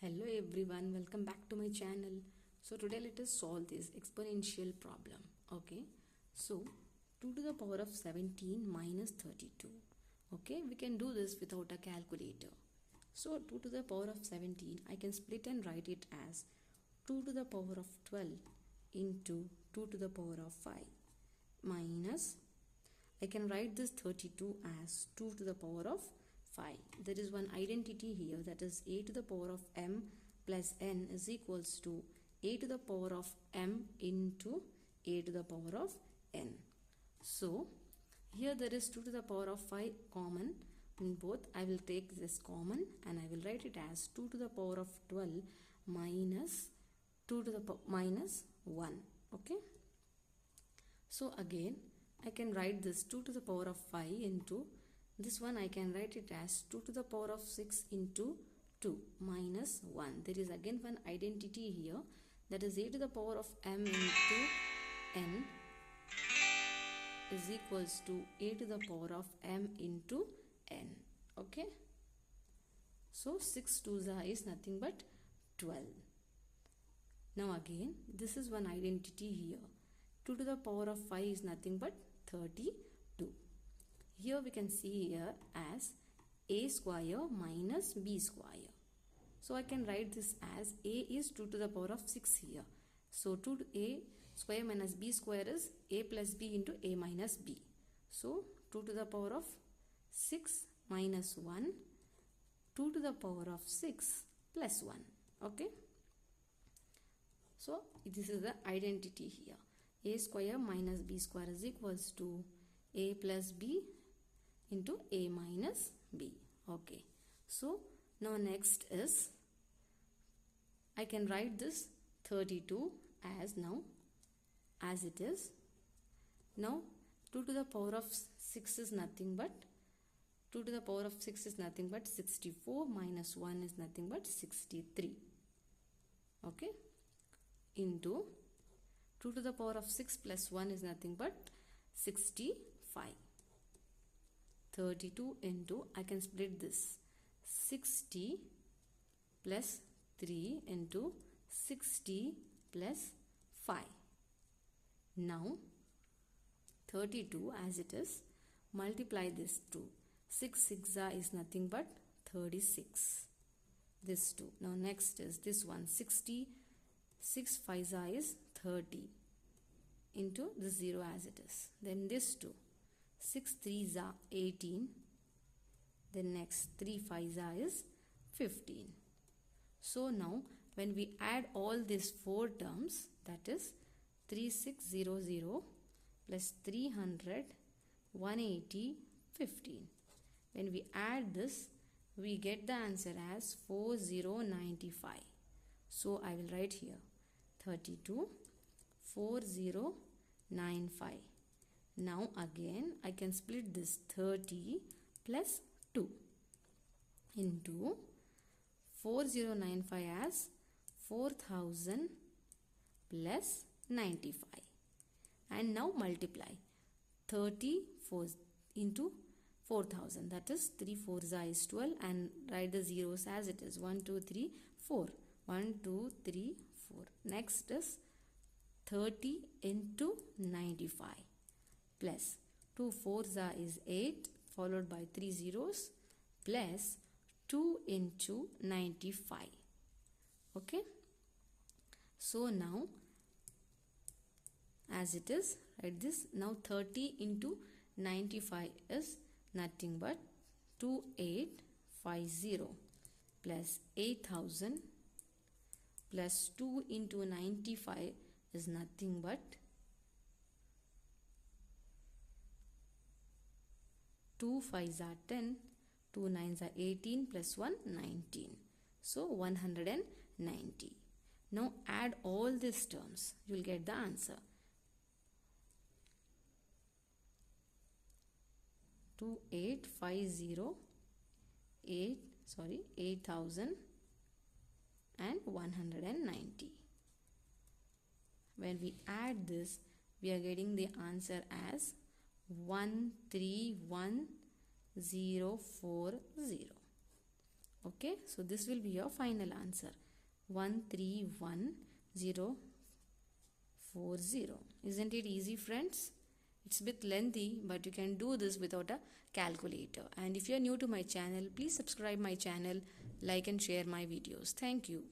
Hello everyone, welcome back to my channel. So today let us solve this exponential problem. Okay, so 2 to the power of 17 minus 32. Okay, we can do this without a calculator. So 2 to the power of 17, I can split and write it as 2 to the power of 12 into 2 to the power of 5 minus, I can write this 32 as 2 to the power of 5. There is one identity here, that is a to the power of m plus n is equals to a to the power of m into a to the power of n. So here there is 2 to the power of 5 common in both. I will take this common and I will write it as 2 to the power of 12 minus 2 to the minus 1. Okay. So again I can write this 2 to the power of 5 into this one. I can write it as 2 to the power of 6 into 2 minus 1. There is again one identity here, that is a to the power of m into n is equals to a to the power of m into n. Okay. So 6 2s is nothing but 12. Now again this is one identity here. 2 to the power of 5 is nothing but 32. Here we can see here as a square minus b square. So I can write this as a is 2 to the power of 6 here. So 2 to a square minus b square is a plus b into a minus b. So 2 to the power of 6 minus 1, 2 to the power of 6 plus 1. Okay. So this is the identity here. A square minus b square is equals to a plus b into a minus b. Okay. So now next is, I can write this 32 as now as it is. Now 2 to the power of 6 is nothing but 2 to the power of 6 is nothing but 64 minus 1 is nothing but 63. Okay. Into 2 to the power of 6 plus 1 is nothing but 65. 32 into, I can split this 60 plus 3 into 60 plus 5. Now 32 as it is, multiply this 2. 6 6 is nothing but 36. This 2. Now next is this one, 60. 6 5 is 30 into the 0 as it is. Then this 2. 6 3 are 18. Then next 3 5 is 15. So now when we add all these 4 terms, that is 3600 plus 300, 180, 15. When we add this, we get the answer as 4095. So I will write here 32 4095. Now again I can split this 30 plus 2 into 4095 as 4000 plus 95, and now multiply 34 into 4000, that is 3 4s is 12, and write the zeros as it is. 1 2 3 4, 1 2 3 4. Next is 30 into 95 plus 2 4s is 8 followed by 3 zeros plus 2 into 95. Okay. So now as it is, write this. Now 30 into 95 is nothing but 2850 plus 8000 plus 2 into 95 is nothing but 2 5s are 10, 2 9s are 18 plus 1 19. So 190. Now add all these terms, you will get the answer. 2850, 8000 and 190. When we add this, we are getting the answer as 131,040. Okay, so this will be your final answer. 131040. Isn't it easy, friends? It's a bit lengthy, but you can do this without a calculator. And if you are new to my channel, please subscribe my channel, like and share my videos. Thank you.